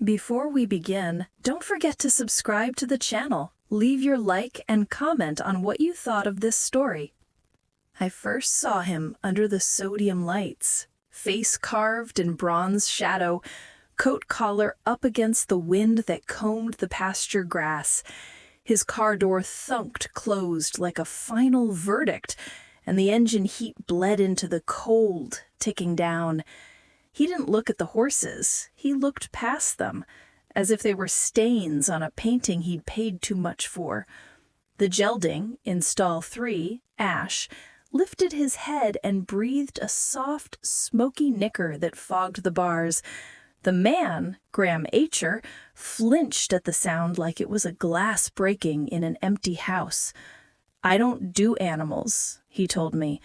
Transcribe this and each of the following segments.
Before we begin, don't forget to subscribe to the channel. Leave your like and comment on what you thought of this story. I first saw him under the sodium lights, face carved in bronze shadow, coat collar up against the wind that combed the pasture grass. His car door thunked closed like a final verdict, and the engine heat bled into the cold, ticking down. He didn't look at the horses, he looked past them, as if they were stains on a painting he'd paid too much for. The gelding, in stall 3, Ash, lifted his head and breathed a soft, smoky nicker that fogged the bars. The man, Graham Acher, flinched at the sound like it was a glass breaking in an empty house. "I don't do animals," he told me,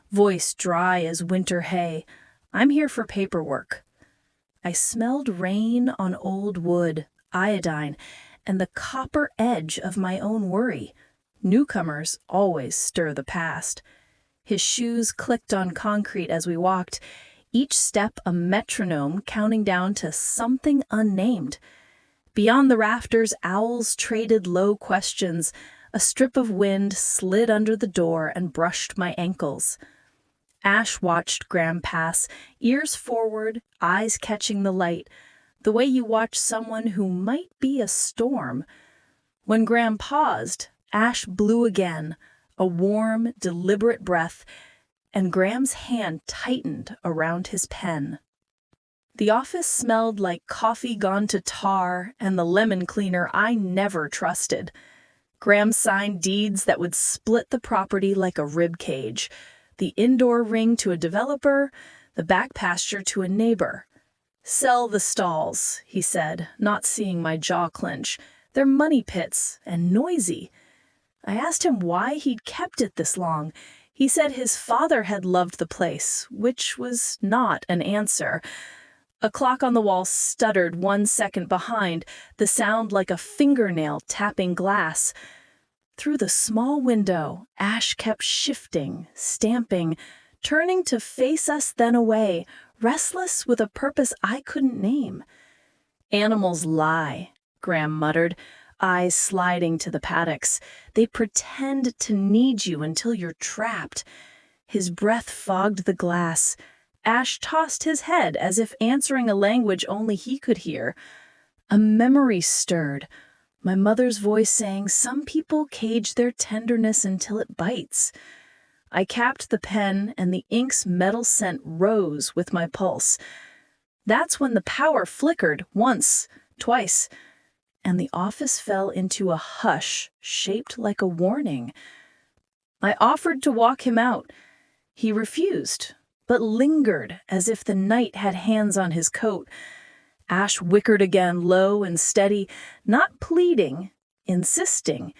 voice dry as winter hay. "I'm here for paperwork." I smelled rain on old wood, iodine, and the copper edge of my own worry. Newcomers always stir the past. His shoes clicked on concrete as we walked, each step a metronome counting down to something unnamed. Beyond the rafters, owls traded low questions. A strip of wind slid under the door and brushed my ankles. Ash watched Graham pass, ears forward, eyes catching the light, the way you watch someone who might be a storm. When Graham paused, Ash blew again, a warm, deliberate breath, and Graham's hand tightened around his pen. The office smelled like coffee gone to tar and the lemon cleaner I never trusted. Graham signed deeds that would split the property like a rib cage. The indoor ring to a developer, the back pasture to a neighbor. "Sell the stalls," he said, not seeing my jaw clench. "They're money pits and noisy." I asked him why he'd kept it this long. He said his father had loved the place, which was not an answer. A clock on the wall stuttered 1 second behind, the sound like a fingernail tapping glass. Through the small window, Ash kept shifting, stamping, turning to face us then away, restless with a purpose I couldn't name. "Animals lie," Graham muttered, eyes sliding to the paddocks. "They pretend to need you until you're trapped." His breath fogged the glass. Ash tossed his head as if answering a language only he could hear. A memory stirred. My mother's voice saying, "Some people cage their tenderness until it bites." I capped the pen, and the ink's metal scent rose with my pulse. That's when the power flickered once, twice, and the office fell into a hush shaped like a warning. I offered to walk him out. He refused, but lingered as if the night had hands on his coat. Ash whickered again, low and steady, not pleading, insisting.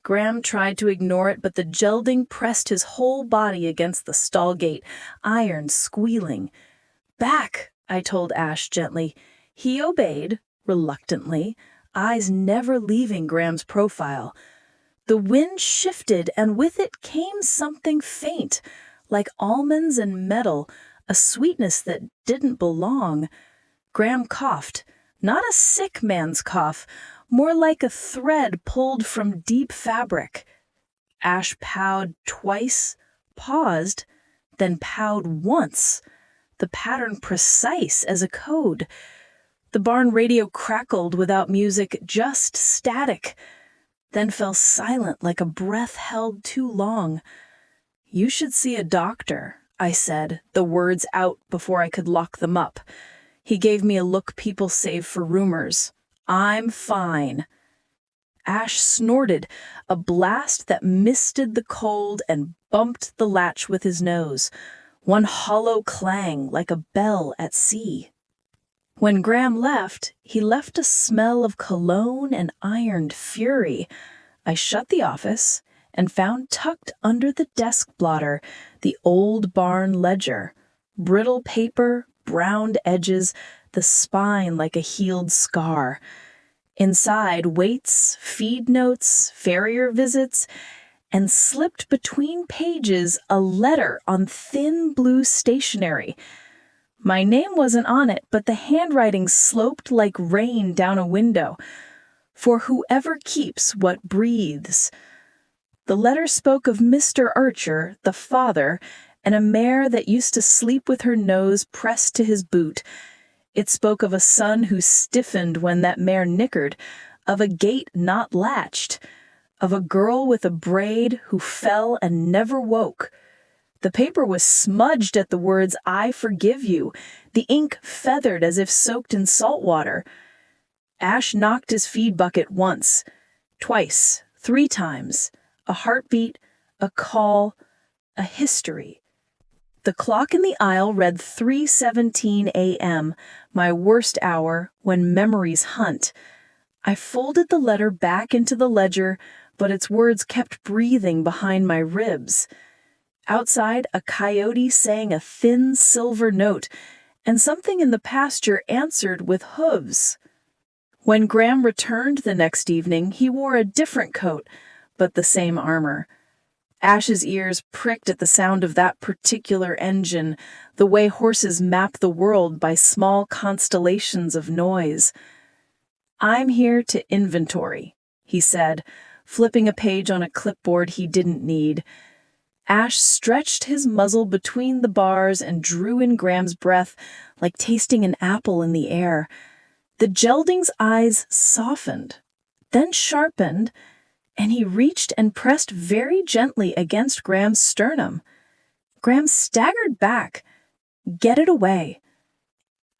Graham tried to ignore it, but the gelding pressed his whole body against the stall gate, iron squealing. "Back," I told Ash gently. He obeyed, reluctantly, eyes never leaving Graham's profile. The wind shifted, and with it came something faint, like almonds and metal, a sweetness that didn't belong. Graham coughed, not a sick man's cough, more like a thread pulled from deep fabric. Ash powed twice, paused, then powed once, the pattern precise as a code. The barn radio crackled without music, just static, then fell silent like a breath held too long. "You should see a doctor," I said, the words out before I could lock them up. He gave me a look people save for rumors. "I'm fine." Ash snorted, a blast that misted the cold and bumped the latch with his nose, one hollow clang like a bell at sea. When Graham left, he left a smell of cologne and ironed fury. I shut the office and found tucked under the desk blotter the old barn ledger, brittle paper, browned edges, the spine like a healed scar. Inside, weights, feed notes, farrier visits, and slipped between pages a letter on thin blue stationery. My name wasn't on it, but the handwriting sloped like rain down a window. For whoever keeps what breathes. The letter spoke of Mr. Archer, the father, and a mare that used to sleep with her nose pressed to his boot. It spoke of a son who stiffened when that mare nickered, of a gate not latched, of a girl with a braid who fell and never woke. The paper was smudged at the words, "I forgive you," the ink feathered as if soaked in salt water. Ash knocked his feed bucket once, twice, 3 times, a heartbeat, a call, a history. The clock in the aisle read 3:17 a.m., my worst hour, when memories hunt. I folded the letter back into the ledger, but its words kept breathing behind my ribs. Outside, a coyote sang a thin silver note, and something in the pasture answered with hooves. When Graham returned the next evening, he wore a different coat, but the same armor. Ash's ears pricked at the sound of that particular engine, the way horses map the world by small constellations of noise. "I'm here to inventory," he said, flipping a page on a clipboard he didn't need. Ash stretched his muzzle between the bars and drew in Graham's breath like tasting an apple in the air. The gelding's eyes softened, then sharpened, and he reached and pressed very gently against Graham's sternum. Graham staggered back. "Get it away."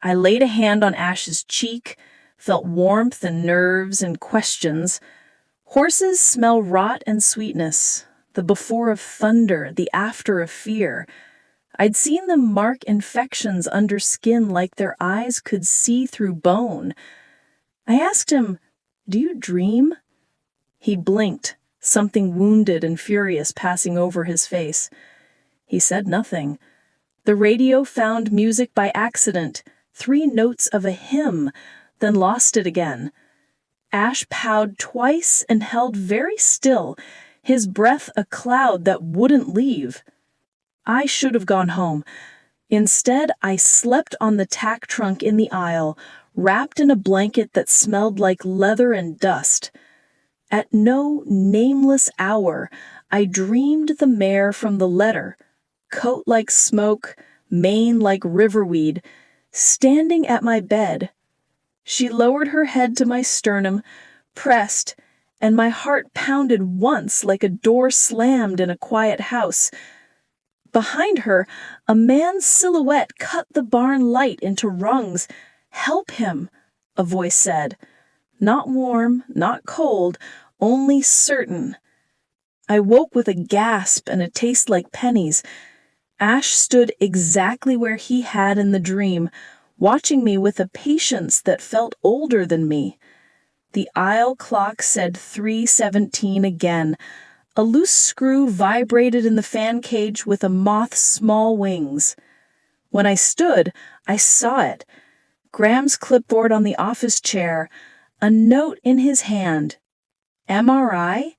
I laid a hand on Ash's cheek, felt warmth and nerves and questions. Horses smell rot and sweetness, the before of thunder, the after of fear. I'd seen them mark infections under skin like their eyes could see through bone. I asked him, "Do you dream?" He blinked, something wounded and furious passing over his face. He said nothing. The radio found music by accident, 3 notes of a hymn, then lost it again. Ash powed twice and held very still, his breath a cloud that wouldn't leave. I should have gone home. Instead, I slept on the tack trunk in the aisle, wrapped in a blanket that smelled like leather and dust. At no nameless hour, I dreamed the mare from the letter, coat like smoke, mane like riverweed, standing at my bed. She lowered her head to my sternum, pressed, and my heart pounded once like a door slammed in a quiet house. Behind her, a man's silhouette cut the barn light into rungs. "Help him," a voice said. Not warm, not cold, only certain. I woke with a gasp and a taste like pennies. Ash stood exactly where he had in the dream, watching me with a patience that felt older than me. The aisle clock said 3:17 again. A loose screw vibrated in the fan cage with a moth's small wings. When I stood, I saw it. Graham's clipboard on the office chair, a note in his hand. MRI?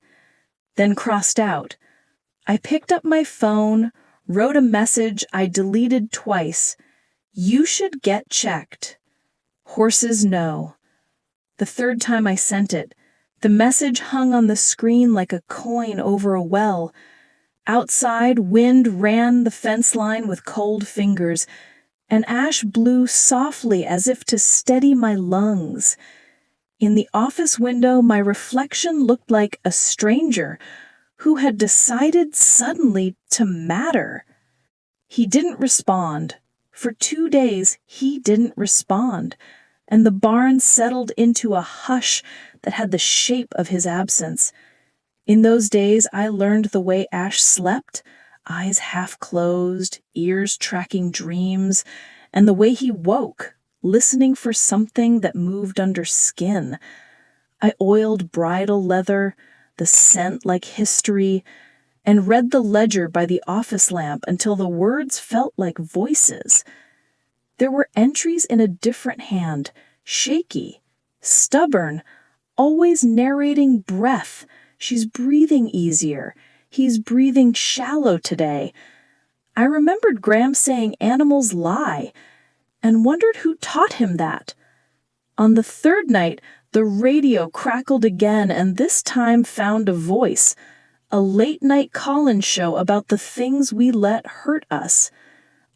Then crossed out. I picked up my phone, wrote a message I deleted twice. "You should get checked. Horses know." The 3rd time I sent it, the message hung on the screen like a coin over a well. Outside, wind ran the fence line with cold fingers, and Ash blew softly as if to steady my lungs. In the office window, my reflection looked like a stranger who had decided suddenly to matter. He didn't respond. For 2 days, he didn't respond, and the barn settled into a hush that had the shape of his absence. In those days, I learned the way Ash slept, eyes half closed, ears tracking dreams, and the way he woke, listening for something that moved under skin. I oiled bridle leather, the scent like history, and read the ledger by the office lamp until the words felt like voices. There were entries in a different hand, shaky, stubborn, always narrating breath. She's breathing easier. He's breathing shallow today. I remembered Graham saying animals lie, and wondered who taught him that. On the third night, the radio crackled again and this time found a voice, a late-night call-in show about the things we let hurt us.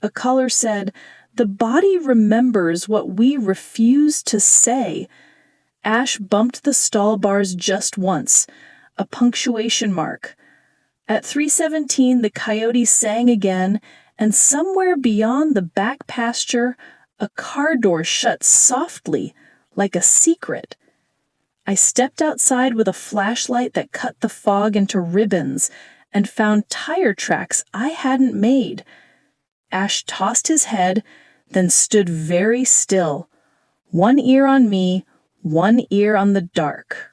A caller said, "The body remembers what we refuse to say." Ash bumped the stall bars just once, a punctuation mark. At 3:17, the coyote sang again, and somewhere beyond the back pasture, a car door shut softly, like a secret. I stepped outside with a flashlight that cut the fog into ribbons and found tire tracks I hadn't made. Ash tossed his head, then stood very still, one ear on me, one ear on the dark.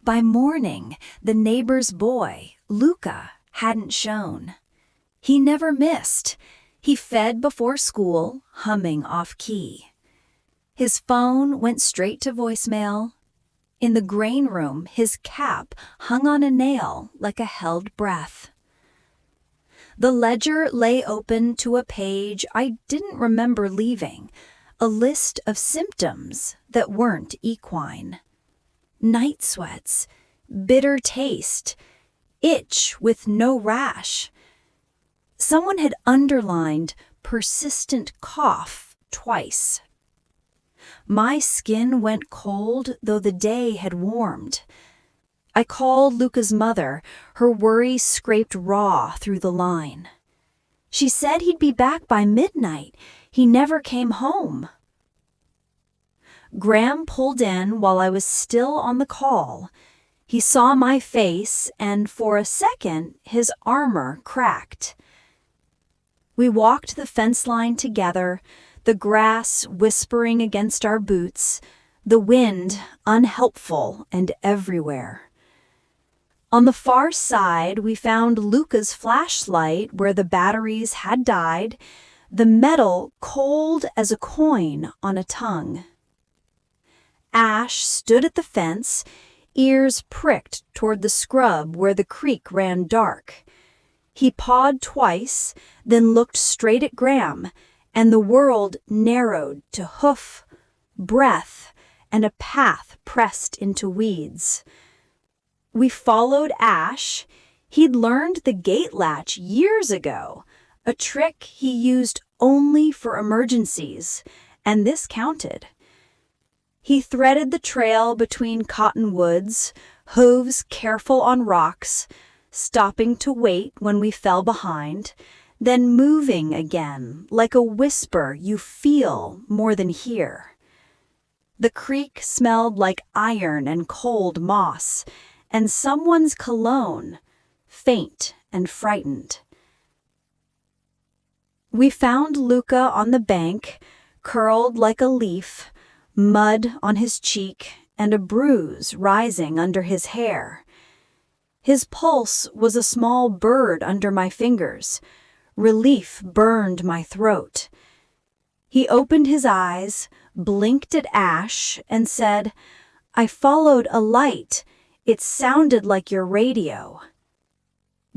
By morning, the neighbor's boy, Luca, hadn't shown. He never missed. He fed before school, humming off-key. His phone went straight to voicemail. In the grain room, his cap hung on a nail like a held breath. The ledger lay open to a page I didn't remember leaving, a list of symptoms that weren't equine. Night sweats, bitter taste, itch with no rash. Someone had underlined persistent cough twice. My skin went cold, though the day had warmed. I called Luca's mother, her worry scraped raw through the line. She said he'd be back by midnight. He never came home. Graham pulled in while I was still on the call. He saw my face, and for a second, his armor cracked. We walked the fence line together, the grass whispering against our boots, the wind unhelpful and everywhere. On the far side, we found Luca's flashlight where the batteries had died, the metal cold as a coin on a tongue. Ash stood at the fence, ears pricked toward the scrub where the creek ran dark. He pawed twice, then looked straight at Graham, and the world narrowed to hoof, breath, and a path pressed into weeds. We followed Ash. He'd learned the gate latch years ago, a trick he used only for emergencies, and this counted. He threaded the trail between cottonwoods, hooves careful on rocks, stopping to wait when we fell behind, then moving again like a whisper you feel more than hear. The creek smelled like iron and cold moss, and someone's cologne, faint and frightened. We found Luca on the bank, curled like a leaf, mud on his cheek and a bruise rising under his hair. His pulse was a small bird under my fingers. Relief burned my throat. He opened his eyes, blinked at Ash, and said, "I followed a light. It sounded like your radio."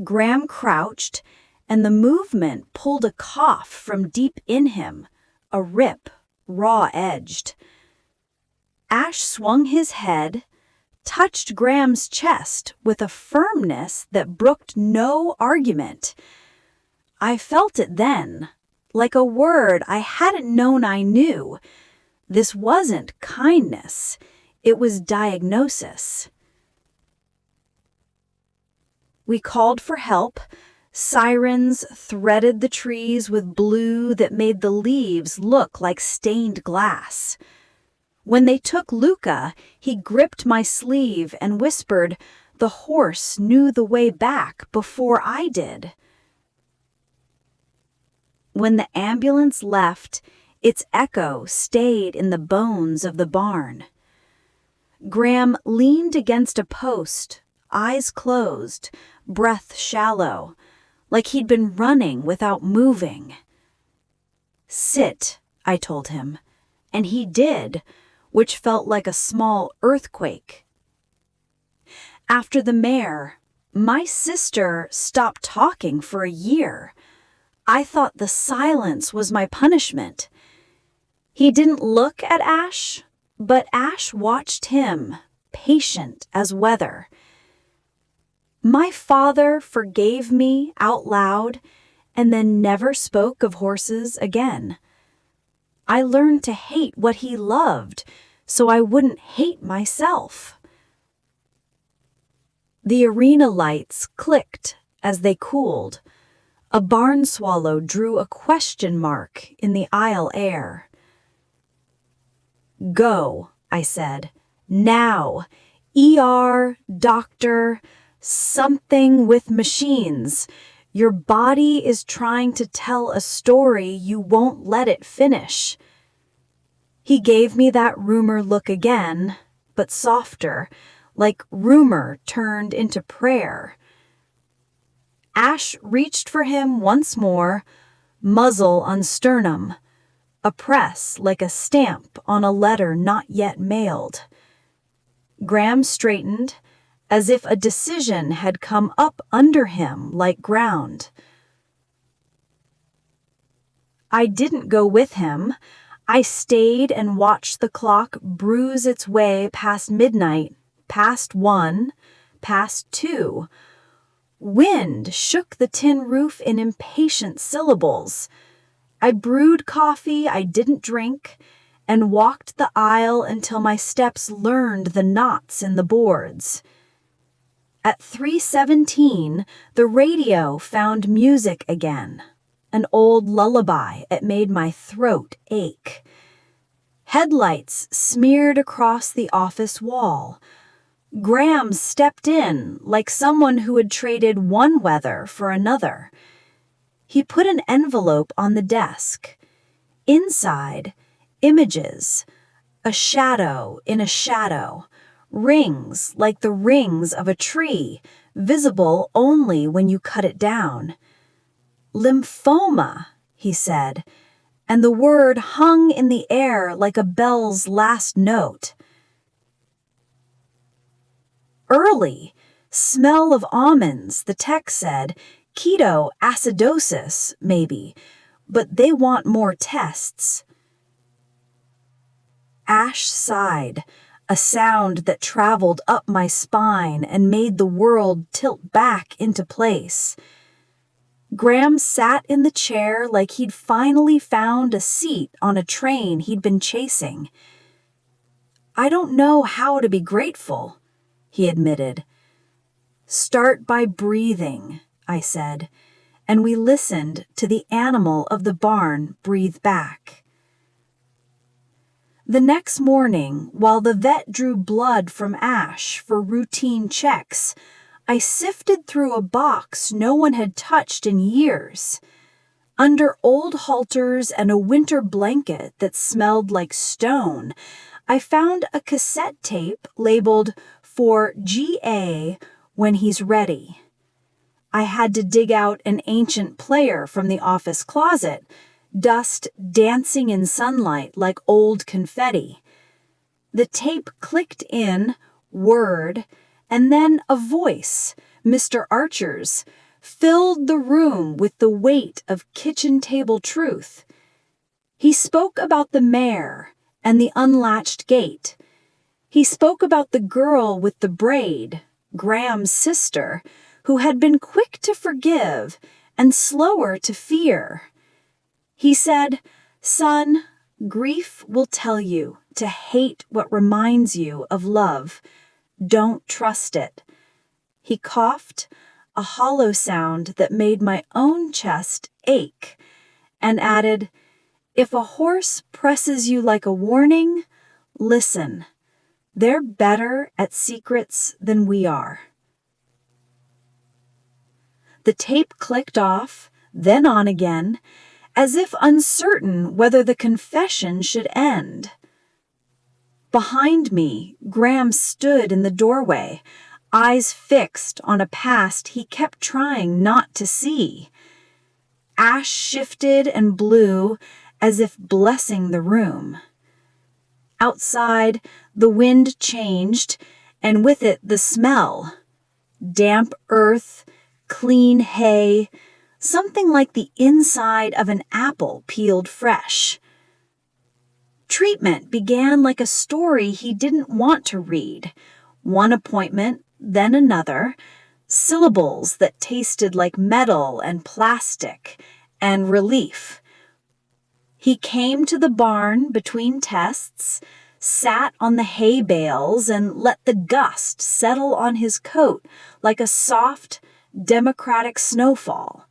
Graham crouched, and the movement pulled a cough from deep in him, a rip, raw-edged. Ash swung his head, touched Graham's chest with a firmness that brooked no argument. I felt it then, like a word I hadn't known I knew. This wasn't kindness, it was diagnosis. We called for help. Sirens threaded the trees with blue that made the leaves look like stained glass. When they took Luca, he gripped my sleeve and whispered, "The horse knew the way back before I did." When the ambulance left, its echo stayed in the bones of the barn. Graham leaned against a post, eyes closed, breath shallow, like he'd been running without moving. "Sit," I told him, and he did, which felt like a small earthquake. After the mare, my sister stopped talking for a year. I thought the silence was my punishment. He didn't look at Ash, but Ash watched him, patient as weather. My father forgave me out loud and then never spoke of horses again. I learned to hate what he loved so I wouldn't hate myself. The arena lights clicked as they cooled. A barn swallow drew a question mark in the aisle air. "Go," I said. "Now. ER, doctor, something with machines. Your body is trying to tell a story you won't let it finish." He gave me that rumor look again, but softer, like rumor turned into prayer. Ash reached for him once more, muzzle on sternum, a press like a stamp on a letter not yet mailed. Graham straightened, as if a decision had come up under him like ground. I didn't go with him. I stayed and watched the clock bruise its way past midnight, past 1, past 2. Wind shook the tin roof in impatient syllables. I brewed coffee I didn't drink and walked the aisle until my steps learned the knots in the boards. At 3:17, the radio found music again, an old lullaby that made my throat ache. Headlights smeared across the office wall. Graham stepped in like someone who had traded one weather for another. He put an envelope on the desk. Inside, images, a shadow in a shadow, rings like the rings of a tree, visible only when you cut it down. "Lymphoma," he said, and the word hung in the air like a bell's last note. "Early, smell of almonds," the text said. "Ketoacidosis, maybe, but they want more tests." Ash sighed, a sound that traveled up my spine and made the world tilt back into place. Graham sat in the chair like he'd finally found a seat on a train he'd been chasing. "I don't know how to be grateful," he admitted. "Start by breathing," I said, and we listened to the animal of the barn breathe back. The next morning, while the vet drew blood from Ash for routine checks, I sifted through a box no one had touched in years. Under old halters and a winter blanket that smelled like stone, I found a cassette tape labeled "For GA when he's ready." I had to dig out an ancient player from the office closet, dust dancing in sunlight like old confetti. The tape clicked in, word, and then a voice, Mr. Archer's, filled the room with the weight of kitchen table truth. He spoke about the mayor and the unlatched gate. He spoke about the girl with the braid, Graham's sister, who had been quick to forgive and slower to fear. He said, "Son, grief will tell you to hate what reminds you of love. Don't trust it." He coughed, a hollow sound that made my own chest ache, and added, "If a horse presses you like a warning, listen. They're better at secrets than we are." The tape clicked off, then on again, as if uncertain whether the confession should end. Behind me, Graham stood in the doorway, eyes fixed on a past he kept trying not to see. Ash shifted and blew, as if blessing the room. Outside, the wind changed, and with it the smell. Damp earth, clean hay, something like the inside of an apple peeled fresh. Treatment began like a story he didn't want to read. One appointment, then another, syllables that tasted like metal and plastic, and relief. He came to the barn between tests, sat on the hay bales, and let the gust settle on his coat like a soft, democratic snowfall.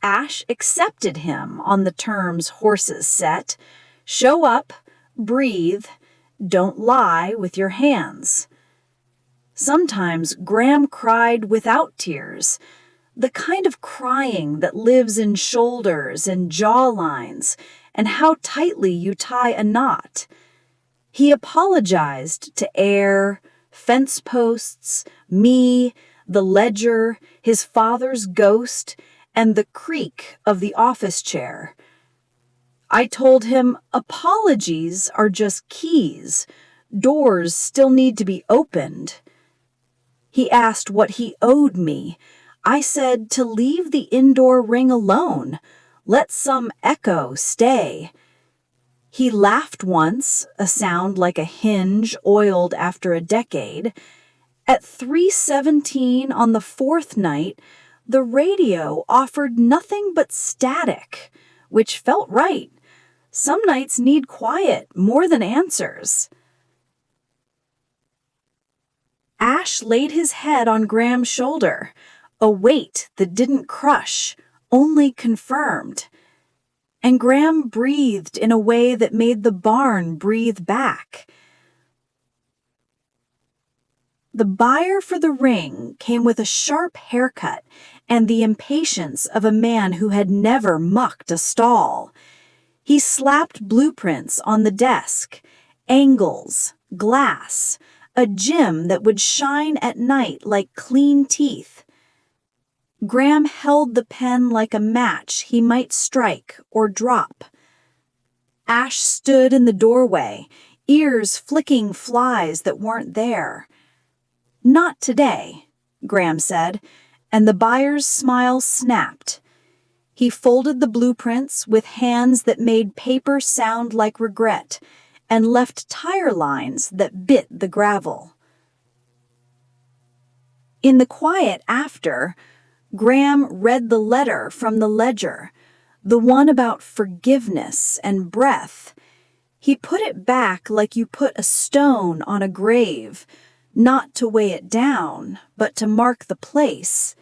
Ash accepted him on the terms horses set: show up, breathe, don't lie with your hands. Sometimes Graham cried without tears, the kind of crying that lives in shoulders and jaw lines and how tightly you tie a knot. He apologized to air, fence posts, me, the ledger, his father's ghost, and the creak of the office chair. I told him apologies are just keys. Doors still need to be opened. He asked what he owed me. I said to leave the indoor ring alone. Let some echo stay. He laughed once, a sound like a hinge oiled after a decade. At 3:17 on the fourth night, the radio offered nothing but static, which felt right. Some nights need quiet more than answers. Ash laid his head on Graham's shoulder, a weight that didn't crush, only confirmed. And Graham breathed in a way that made the barn breathe back. The buyer for the ring came with a sharp haircut and the impatience of a man who had never mucked a stall. He slapped blueprints on the desk, angles, glass, a gem that would shine at night like clean teeth. Graham held the pen like a match he might strike or drop. Ash stood in the doorway, ears flicking flies that weren't there. Not today, Graham said, and the buyer's smile snapped. He folded the blueprints with hands that made paper sound like regret and left tire lines that bit the gravel. In the quiet after, Graham read the letter from the ledger, the one about forgiveness and breath. He put it back like you put a stone on a grave, not to weigh it down, but to mark the place.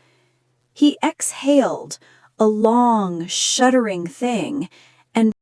He exhaled, a long, shuddering thing, and